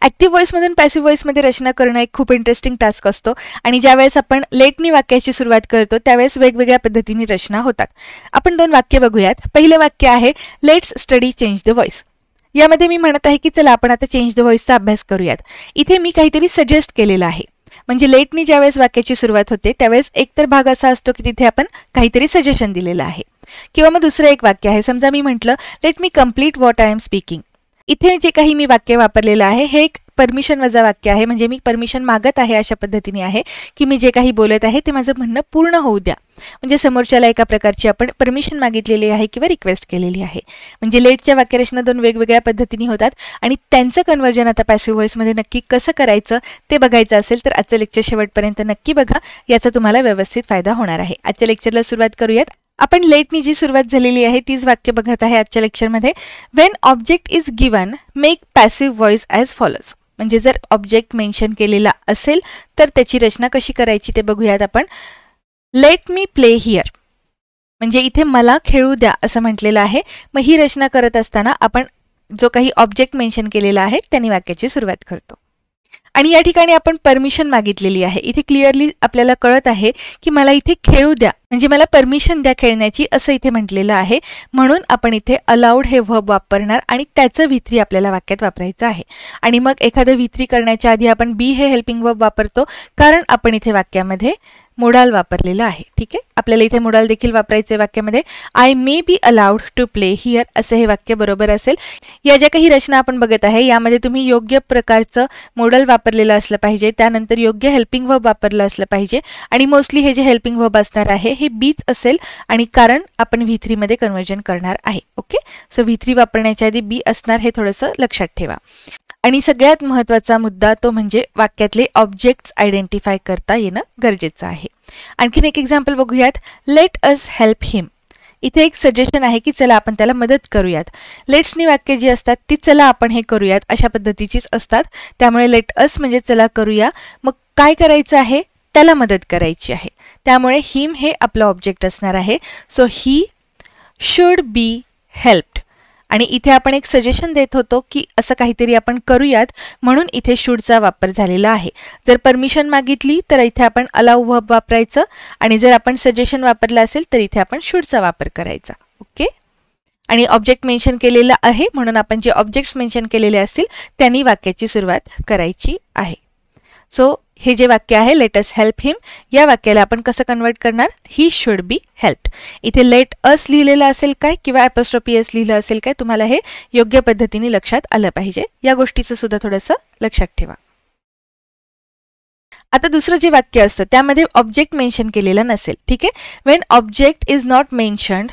Active व्हॉइसमधून passive व्हॉइसमध्ये रचना करणं एक खूप इंटरेस्टिंग टास्क असतो आणि ज्यावेळेस आपण लेटनी वाक्याची सुरुवात करतो त्यावेळेस वेगवेगळ्या पद्धतीने रचना होतात. आपण 2 वाक्य बघूयात. पहिलं वाक्य आहे let's study change the voice. यामध्ये मी म्हणत आहे की चला आपण आता चेंज द व्हॉइसचा अभ्यास करूयात. इथे मी काहीतरी सजेस्ट केलेलं आहे. म्हणजे लेटनी ज्यावेळेस वाक्याची सुरुवात होते त्यावेळेस एकतर भाग असा असतो की तिथे आपण काहीतरी सजेशन दिलेलं आहे. किंवा मग दुसरं एक वाक्य आहे. समजा मी म्हटलं let me complete what I am speaking. इथे जे काही मी वाक्य वापरलेलं आहे हे एक परमिशन वजा वाक्य आहे. म्हणजे मी परमिशन मागत आहे अशा पद्धतीने आहे की मी जे काही बोलत आहे ते माझं म्हणणं पूर्ण होऊ द्या. म्हणजे समोरच्याला एका प्रकारची आपण परमिशन मागितलेली आहे किंवा रिक्वेस्ट केलेली आहे. म्हणजे लेटच्या वाक्यरचना 2 वेगवेगळ्या पद्धतीने होतात आणि त्यांचं कन्वर्जन आता पॅसिव्ह व्हॉइसमध्ये नक्की कसं करायचं ते बघायचं असेल तर आजचं लेक्चर शेवटपर्यंत नक्की बघा. याचा तुम्हाला व्यवस्थित फायदा होणार आहे. आजच्या लेक्चरला सुरुवात करूयात. आपण लेटनी जी सुरुवात झालेली आहे तीच वाक्य बघत आहे आजच्या लेक्चरमध्ये. When object is given make passive voice as follows. म्हणजे जर ऑब्जेक्ट मेन्शन केलेला असेल तर त्याची रचना कशी करायची ते बघूयात आपण. Let me play here. म्हणजे इथे मला खेळू द्या असं म्हटलेलं आहे. मग ही रचना करत असताना आपण जो काही ऑब्जेक्ट मेन्शन केलेला आहे त्यांनी वाक्याची सुरुवात करतो. आणि या ठिकाणी आपण परमिशन मागितलेली आहे. इथे क्लिअरली आपल्याला कळत आहे की मला इथे खेळू द्या म्हणजे मला परमिशन द्या खेळण्याची असं इथे म्हटलेलं आहे. म्हणून आपण इथे अलाउड हे व्हर्ब वापरणार आणि त्याचं V3 आपल्याला वाक्यात वापरायचं आहे. आणि मग एखादं V3 करण्याच्या आधी आपण बी हे हेल्पिंग वर्ब वापरतो कारण आपण इथे वाक्यामध्ये मोडाल वापरलेला आहे. ठीक आहे. आपल्याला इथे मोडाल देखील वापरायचे वाक्यामध्ये. I may be allowed to play here असं हे वाक्य बरोबर असेल. या ज्या काही रचना आपण बघत आहे यामध्ये तुम्ही योग्य प्रकारचं मोडल वापरलेलं असलं पाहिजे. त्यानंतर योग्य हेल्पिंग वर्ब वापरलं असलं पाहिजे. आणि मोस्टली हे जे हेल्पिंग वर्ब असणार आहे हे बीच असेल आणि कारण आपण V3 मध्ये कन्वर्जन करणार आहे. ओके. सो V3 वापरण्याच्या आधी बी असणार हे थोडंसं लक्षात ठेवा. आणि सगळ्यात महत्त्वाचा मुद्दा तो म्हणजे वाक्यातले ऑब्जेक्ट्स आयडेंटिफाय करता येणं गरजेचं आहे. आणखीन एक एक्झाम्पल बघूयात. लेट अस हेल्प हिम. इथे एक सजेशन आहे की चला आपण त्याला मदत करूयात. लेट्सनी वाक्य जी असतात ती चला आपण हे करूयात अशा पद्धतीचीच असतात. त्यामुळे लेट अस म्हणजे चला करूया. मग काय करायचं आहे त्याला मदत करायची आहे. त्यामुळे हिम हे आपलं ऑब्जेक्ट असणार आहे. So he should be helped. आणि इथे आपण एक सजेशन देत होतो की असं काहीतरी आपण करूयात म्हणून इथे शूडचा वापर झालेला आहे. जर परमिशन मागितली तर इथे आपण अलाउ वर्ब वापरायचं आणि जर आपण सजेशन वापरलं असेल तर इथे आपण शूडचा वापर करायचा. ओके. आणि ऑब्जेक्ट मेन्शन केलेला आहे म्हणून आपण जे ऑब्जेक्ट्स मेन्शन केलेले असतील त्यांनी वाक्याची सुरुवात करायची आहे. सो हे जे वाक्य आहे लेट अस हेल्प हिम या वाक्याला आपण कसं कन्वर्ट करणार. He should be helped. इथे लेट अस लिहिलेलं असेल काय किंवा ॲपोस्ट्रोफी एस लिहिलं असेल काय तुम्हाला हे योग्य पद्धतीने लक्षात आलं पाहिजे. या गोष्टीचं सुद्धा थोडंसं लक्षात ठेवा. आता दुसरं जे वाक्य असतं त्यामध्ये ऑब्जेक्ट मेन्शन केलेलं नसेल. ठीक आहे. When object is not mentioned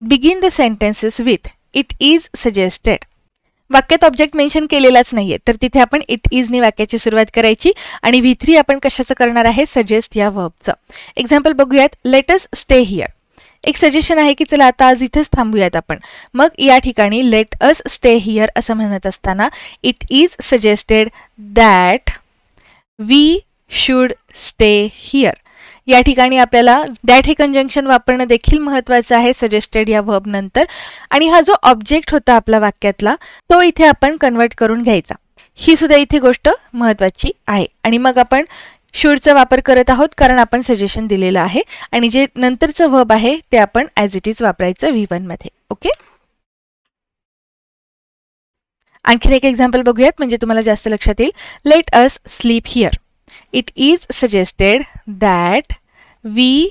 begin the sentences with it is suggested. वाक्यात ऑब्जेक्ट मेन्शन केलेलाच नाहीये तर तिथे आपण इट इजनी वाक्याची सुरुवात करायची आणि V3 आपण कशाचं करणार आहे सजेस्ट या वर्बचं. एक्झाम्पल बघूयात. Let us stay here. एक सजेशन आहे की चला आता आज इथेच थांबूयात आपण. मग या ठिकाणी लेट अस स्टे हिअर असं म्हणत असताना it is suggested that we should stay here. या ठिकाणी आपल्याला दॅट हे कंजंक्शन वापरणं देखील महत्त्वाचं आहे सजेस्टेड या वर्ब नंतर. आणि हा जो ऑब्जेक्ट होता आपला वाक्यातला तो इथे आपण कन्वर्ट करून घ्यायचा. ही सुद्धा इथे गोष्ट महत्त्वाची आहे. आणि मग आपण शूडचा वापर करत आहोत कारण आपण सजेशन दिलेलं आहे आणि जे नंतरचं वर्ब आहे ते आपण ॲज इट इज वापरायचं V1 मध्ये. ओके. आणखीन एक एक्झाम्पल बघूयात म्हणजे तुम्हाला जास्त लक्षात येईल. Let us sleep here. It is suggested that we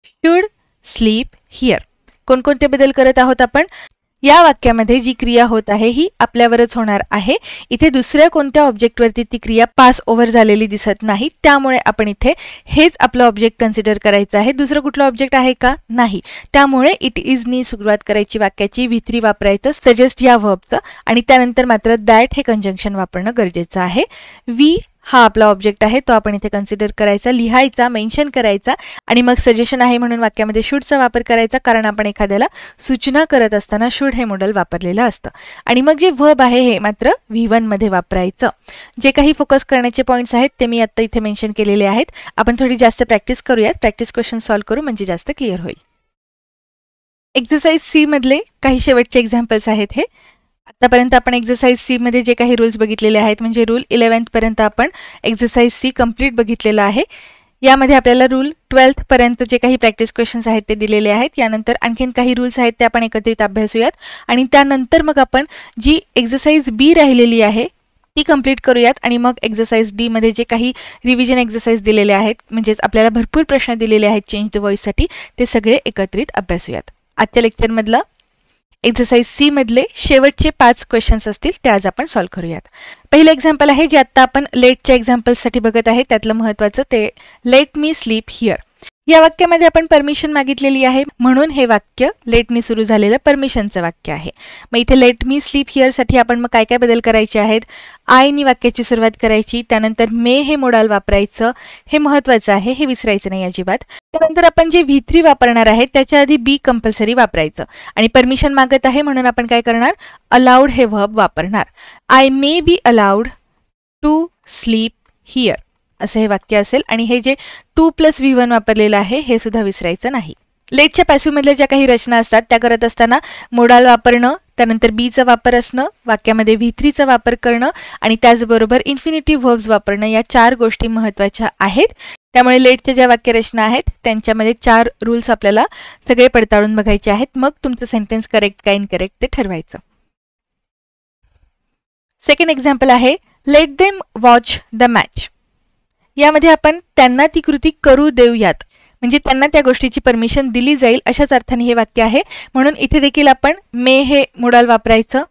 should sleep here. कोणकोणते बदल करत आहोत आपण. या वाक्यामध्ये जी क्रिया होत आहे ही आपल्यावरच होणार आहे. इथे दुसऱ्या कोणत्या ऑब्जेक्टवरती ती क्रिया पास ओव्हर झालेली दिसत नाही. त्यामुळे आपण इथे हेच आपलं ऑब्जेक्ट कन्सिडर करायचं आहे. दुसरं कुठलं ऑब्जेक्ट आहे का नाही. त्यामुळे इट इजनी सुरुवात करायची वाक्याची. V3 वापरायचं सजेस्ट या वर्बचं आणि त्यानंतर मात्र दॅट हे कंजंक्शन वापरणं गरजेचं आहे. वी हा आपला ऑब्जेक्ट आहे तो आपण इथे कन्सिडर करायचा लिहायचा मेन्शन करायचा आणि मग सजेशन आहे म्हणून वाक्यामध्ये शूडचा वापर करायचा कारण आपण एखाद्याला सूचना करत असताना शूड हे मॉडेल वापरलेलं असतं. आणि मग जे वर्ब आहे हे मात्र V1 मध्ये वापरायचं. जे काही फोकस करण्याचे पॉईंट्स आहेत ते मी आता इथे मेन्शन केलेले आहेत. आपण थोडी जास्त प्रॅक्टिस करूयात. प्रॅक्टिस क्वेश्चन सॉल्व्ह करू म्हणजे जास्त क्लिअर होईल. एक्सरसाइज C मधले काही शेवटचे एक्झाम्पल्स आहेत हे. आतापर्यंत आपण एक्सरसाइज सी मध्ये जे काही रूल्स बघितलेले आहेत म्हणजे रूल 11th पर्यंत आपण एक्सरसाइज सी कंप्लीट बघितलेला आहे. यामध्ये आपल्याला रूल 12th पर्यंत जे काही प्रॅक्टिस क्वेश्चन्स आहेत ते दिलेले आहेत. यानंतर आणखीन काही रूल्स आहेत ते आपण एकत्रित अभ्यासूयात आणि त्यानंतर मग आपण जी एक्सरसाइज बी राहिलेली आहे ती कंप्लीट करूयात आणि मग एक्सरसाइज डी मध्ये जे काही रिव्हिजन एक्सरसाइज दिलेले आहेत म्हणजेच आपल्याला भरपूर प्रश्न दिलेले आहेत चेंज द व्हॉइससाठी ते सगळे एकत्रित अभ्यासूयात. आजच्या लेक्चरमधलं एक्सरसाइज सी मधले शेवटचे 5 क्वेश्चन्स असतील ते आज आपण सॉल्व्ह करूयात. पहिलं एक्झाम्पल आहे जे आता आपण लेटच्या एक्झाम्पल्ससाठी बघत आहे त्यातलं महत्त्वाचं ते लेट मी स्लीप हिअर. या वाक्यामध्ये आपण परमिशन मागितलेली आहे म्हणून हे वाक्य लेटनी सुरू झालेलं परमिशनचं वाक्य आहे. मग इथे लेट मी स्लीप हिअर साठी आपण मग काय काय बदल करायचे आहेत. आयनी वाक्याची सुरुवात करायची, त्यानंतर मे हे मोडाल वापरायचं, हे महत्त्वाचं आहे, हे विसरायचं नाही अजिबात. त्यानंतर आपण जे V3 वापरणार आहे त्याच्या आधी बी कंपल्सरी वापरायचं आणि परमिशन मागत आहे म्हणून आपण काय करणार अलाउड हे व्हर्ब वापरणार. I may be allowed to sleep here असं हे वाक्य असेल आणि हे जे 2 + V1 वापरलेलं आहे हे सुद्धा विसरायचं नाही. लेटच्या पॅसिव्हमधल्या ज्या काही रचना असतात त्या करत असताना मोडाल वापरणं, त्यानंतर बीचा वापर असणं, वाक्यामध्ये V3चा वापर करणं आणि त्याचबरोबर इन्फिनिटिव्ह व्हर्ब्स वापरणं या 4 गोष्टी महत्त्वाच्या आहेत. त्यामुळे लेटच्या ज्या वाक्यरचना आहेत त्यांच्यामध्ये 4 रूल्स आपल्याला सगळे पडताळून बघायचे आहेत. मग तुमचं सेंटेन्स करेक्ट का इनकरेक्ट ते ठरवायचं. सेकंड एक्झाम्पल आहे let them watch the match. यामध्ये आपण त्यांना ती कृती करू देऊयात म्हणजे त्यांना त्या गोष्टीची परमिशन दिली जाईल अशाच अर्थाने हे वाक्य आहे. म्हणून इथे देखील आपण मे हे मोडाल वापरायचं,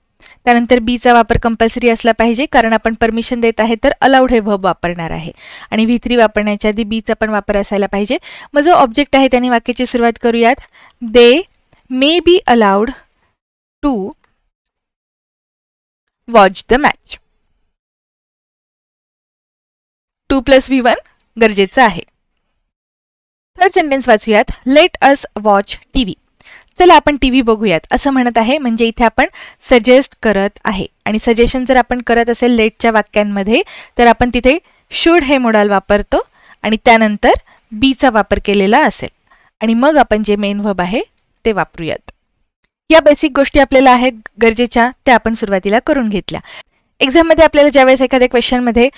त्यानंतर बीचा वापर कंपल्सरी असला पाहिजे कारण आपण परमिशन देत आहे तर अलाउड हे व्हर्ब वापरणार आहे आणि V3 वापरण्याच्या आधी बीचा पण वापर असायला पाहिजे. मग जो ऑब्जेक्ट आहे त्याने वाक्याची सुरुवात करूयात. They may be allowed to watch the match. 2 + V1 गरजेचं आहे. थर्ड सेंटेन्स वाचूयात. Let us watch TV. चला आपण टीव्ही बघूयात असं म्हणत आहे म्हणजे इथे आपण सजेस्ट करत आहे आणि सजेशन जर आपण करत असेल लेटच्या वाक्यांमध्ये तर आपण तिथे शुड हे मोडाल वापरतो आणि त्यानंतर बीचा वापर केलेला असेल आणि मग आपण जे मेन व्हर्ब आहे ते वापरूयात. या बेसिक गोष्टी आपल्याला आहेत गरजेच्या त्या आपण सुरुवातीला करून घेतल्या. एक्झाममध्ये आपल्याला ज्यावेळेस एखाद्या क्वेश्चनमध्ये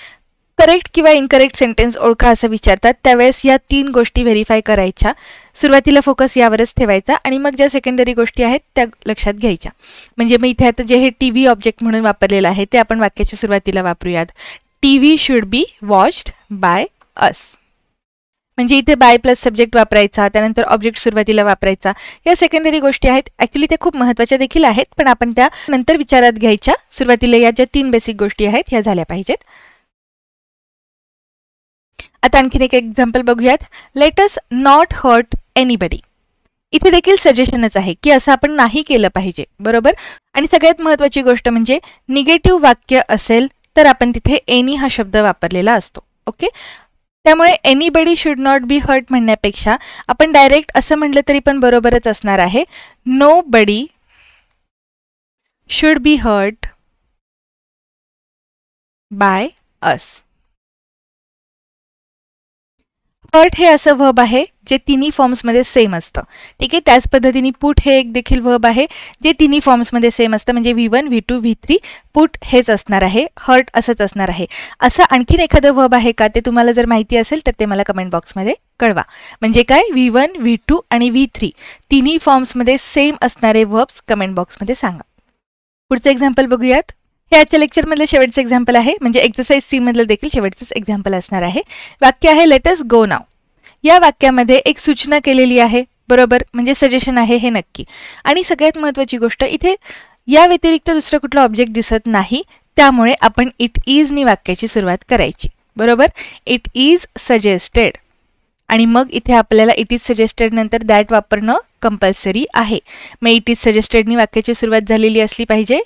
करेक्ट किंवा इनकरेक्ट सेंटेन्स ओळखा असं विचारतात त्यावेळेस या 3 गोष्टी व्हेरीफाय करायच्या. सुरुवातीला फोकस यावरच ठेवायचा आणि मग ज्या सेकंडरी गोष्टी आहेत त्या लक्षात घ्यायच्या. म्हणजे मग इथे आता जे हे टीव्ही ऑब्जेक्ट म्हणून वापरलेलं आहे ते आपण वाक्याच्या सुरुवातीला वापरूयात. TV should be watched by us. म्हणजे इथे बाय प्लस सब्जेक्ट वापरायचा, त्यानंतर ऑब्जेक्ट सुरुवातीला वापरायचा. या सेकंडरी गोष्टी आहेत ॲक्च्युली त्या खूप महत्त्वाच्या देखील आहेत पण आपण त्या नंतर विचारात घ्यायच्या. सुरुवातीला या ज्या 3 बेसिक गोष्टी आहेत ह्या झाल्या पाहिजेत. आता आणखीन एक एक्झाम्पल बघूयात. Let us not hurt anybody. इथे देखील सजेशनच आहे की असं आपण नाही केलं पाहिजे बरोबर. आणि सगळ्यात महत्त्वाची गोष्ट म्हणजे निगेटिव्ह वाक्य असेल तर आपण तिथे एनी हा शब्द वापरलेला असतो. ओके, त्यामुळे anybody should not be hurt म्हणण्यापेक्षा आपण डायरेक्ट असं म्हटलं तरी पण बरोबरच असणार आहे. Nobody should be hurt by us. Hurt हे असं व्हर्ब आहे जे तिन्ही फॉर्म्समध्ये सेम असतं. ठीक आहे, त्याच पद्धतीने पुट हे एक देखील व्हर्ब आहे जे तिन्ही फॉर्म्समध्ये सेम असतं म्हणजे V1, V2, V3 पुट हेच असणार आहे. हर्ट असंच असणार आहे. असं आणखीन एखादं व्हर्ब आहे का ते तुम्हाला जर माहिती असेल तर ते मला कमेंट बॉक्समध्ये कळवा. म्हणजे काय V1, V2 आणि V3 तिन्ही फॉर्म्समध्ये सेम असणारे व्हर्ब्स कमेंट बॉक्समध्ये सांगा. पुढचं एक्झाम्पल बघूयात. हे आजच्या लेक्चरमधलं शेवटचं एक्झाम्पल आहे म्हणजे एक्सरसाइज सी मधलं देखील शेवटचंच एक्झाम्पल असणार आहे. वाक्य आहे लेट अस गो नाव. या वाक्यामध्ये एक सूचना केलेली आहे बरोबर म्हणजे सजेशन आहे हे नक्की. आणि सगळ्यात महत्त्वाची गोष्ट इथे या व्यतिरिक्त दुसरं कुठलं ऑब्जेक्ट दिसत नाही त्यामुळे आपण इट इजनी वाक्याची सुरुवात करायची बरोबर. इट इज सजेस्टेड आणि मग इथे आपल्याला इट इज सजेस्टेड नंतर दॅट वापरणं कंपल्सरी आहे. मग इट इज सजेस्टेडनी वाक्याची सुरुवात झालेली असली पाहिजे.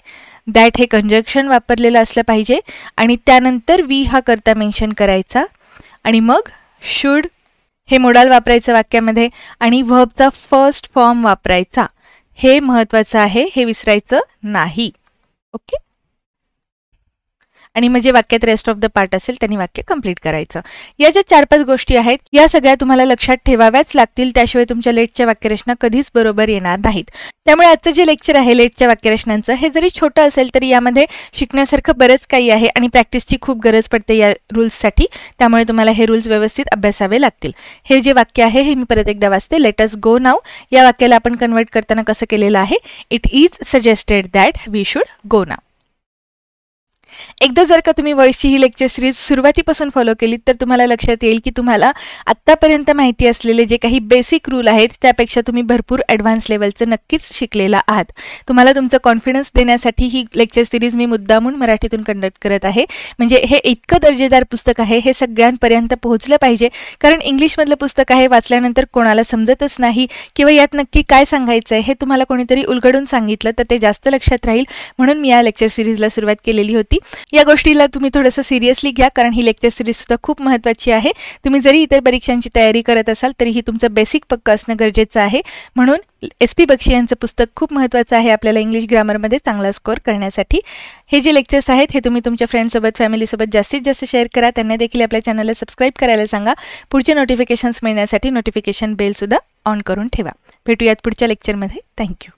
दॅट हे कंजक्शन वापरलेलं असलं पाहिजे आणि त्यानंतर वी हा करता मेन्शन करायचा आणि मग शुड हे मोडाल वापरायचं वाक्यामध्ये आणि व्हर्बचा फर्स्ट फॉर्म वापरायचा. हे महत्त्वाचं आहे, हे विसरायचं नाही. ओके, आणि म्हणजे वाक्यात रेस्ट ऑफ द पार्ट असेल त्यांनी वाक्य कंप्लीट करायचं. या ज्या 4-5 गोष्टी आहेत या सगळ्या तुम्हाला लक्षात ठेवाव्याच लागतील, त्याशिवाय तुमच्या लेटच्या वाक्यरचना कधीच बरोबर येणार नाहीत. त्यामुळे आजचं जे लेक्चर आहे लेटच्या वाक्यरचनांचं हे जरी छोटं असेल तरी यामध्ये शिकण्यासारखं बरंच काही आहे आणि प्रॅक्टिसची खूप गरज पडते या रूल्ससाठी. त्यामुळे तुम्हाला हे रूल्स व्यवस्थित अभ्यासावे लागतील. हे जे वाक्य आहे हे मी परत एकदा वाचते. लेट अस गो नाऊ या वाक्याला आपण कन्वर्ट करताना कसं केलेलं आहे, it is suggested that we should go now. एकदा जर का तुम्ही व्हॉइसची ही लेक्चर सिरीज सुरुवातीपासून फॉलो केली तर तुम्हाला लक्षात येईल की तुम्हाला आत्तापर्यंत माहिती असलेले जे काही बेसिक रूल आहेत त्यापेक्षा तुम्ही भरपूर ॲडव्हान्स लेवलचं नक्कीच शिकलेला आहात. तुम्हाला तुमचं कॉन्फिडन्स देण्यासाठी ही लेक्चर सिरीज मी मुद्दामून मराठीतून कंडक्ट करत आहे. म्हणजे हे इतकं दर्जेदार पुस्तक आहे, हे सगळ्यांपर्यंत पोहोचलं पाहिजे. कारण इंग्लिशमधलं पुस्तक आहे, वाचल्यानंतर कोणाला समजतच नाही किंवा यात नक्की काय सांगायचं आहे हे तुम्हाला कोणीतरी उलगडून सांगितलं तर ते जास्त लक्षात राहील. म्हणून मी या लेक्चर सिरीजला सुरुवात केलेली होती. या गोष्टीला तुम्ही थोडंसं सिरियसली घ्या, कारण ही लेक्चर सिरीज सुद्धा खूप महत्त्वाची आहे. तुम्ही जरी इतर परीक्षांची तयारी करत असाल तरीही तुमचं बेसिक पक्कं असणं गरजेचं आहे. म्हणून SP बक्षी यांचं पुस्तक खूप महत्त्वाचं आहे आपल्याला इंग्लिश ग्रामरमध्ये चांगला स्कोअर करण्यासाठी. हे जे लेक्चर्स आहेत हे तुम्ही तुमच्या फ्रेंड्ससोबत फॅमिलीसोबत जास्तीत जास्त शेअर करा. त्यांना देखील आपल्या चॅनलला सबस्क्राईब करायला सांगा. पुढचे नोटिफिकेशन्स मिळण्यासाठी नोटिफिकेशन बेलसुद्धा ऑन करून ठेवा. भेटूयात पुढच्या लेक्चरमध्ये. थँक्यू.